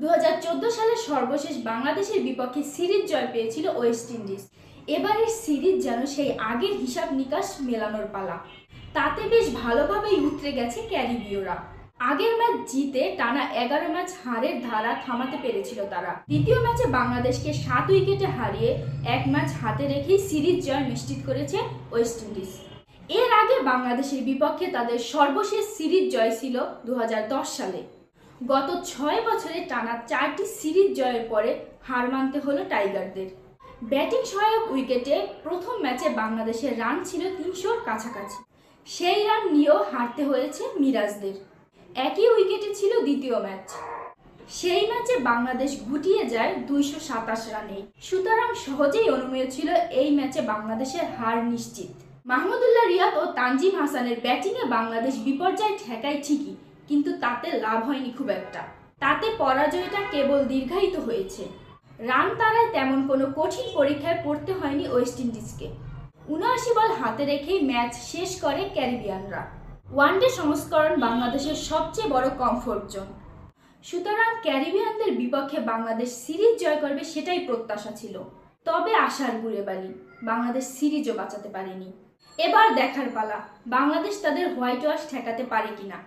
2014 সালে সর্বশেষ বাংলাদেশের বিপক্ষে সিরিজ জয় পেয়েছিল ওয়েস্ট ইন্ডিজ। এবারের সিরিজ যেন সেই আগের হিসাব নিকাশ মেলানোর পালা। তাতে বেশ ভালোভাবেই উতরে গেছে ক্যারিবীয়রা। আগের ম্যাচ জিতে টানা 11 ম্যাচ হারের ধারা থামাতে পেরেছিল তারা। দ্বিতীয় ম্যাচে বাংলাদেশকে 7 উইকেটে হারিয়ে এক ম্যাচ হাতে রেখেই সিরিজ জয় নিশ্চিত করেছে ওয়েস্ট ইন্ডিজ। এর আগে বাংলাদেশের বিপক্ষে তাদের সর্বশেষ সিরিজ জয় ছিল 2010 সালে। গত 6 বছরে টানা 4টি সিরিজ জয়ের পরে হার মানতে হলো টাইগারদের। ব্যাটিং সহায়ক উইকেটে প্রথম ম্যাচে বাংলাদেশের রান ছিল 300-র কাছাকাছি। সেই রান নিয়েও হারতে হয়েছে মিরাজদের। একই উইকেটে ছিল দ্বিতীয় ম্যাচ। সেই ম্যাচে বাংলাদেশ গুটিয়ে যায় 227 রানে। সুতরাং সহজেই অনুমেয় ছিল এই ম্যাচে বাংলাদেশের হার নিশ্চিত। মাহমুদুল্লাহ রিয়াদ ও তানজিম হাসানের ব্যাটিংয়ে বাংলাদেশ বিপর্যয় ঠেকায় ঠিকই, কিন্তু তাতে লাভ হয়নি খুব একটা। তাতে পরাজয়টা কেবল দীর্ঘায়িত হয়েছে। রান তাড়ায় তেমন কোনো কঠিন পরীক্ষায় পড়তে হয়নি ওয়েস্ট ইন্ডিজকে। 79 বল হাতে রেখেই ম্যাচ শেষ করে ক্যারিবিয়ানরা। ওয়ানডে সংস্করণ বাংলাদেশের সবচেয়ে বড় কমফোর্ট জোন। সুতরাং ক্যারিবিয়ানদের বিপক্ষে বাংলাদেশ সিরিজ জয় করবে সেটাই প্রত্যাশা ছিল। তবে আশার গুড়ে বালি, বাংলাদেশ সিরিজও বাঁচাতে পারেনি। এবার দেখার পালা বাংলাদেশ তাদের হোয়াইট ওয়াশ ঠেকাতে পারে কিনা।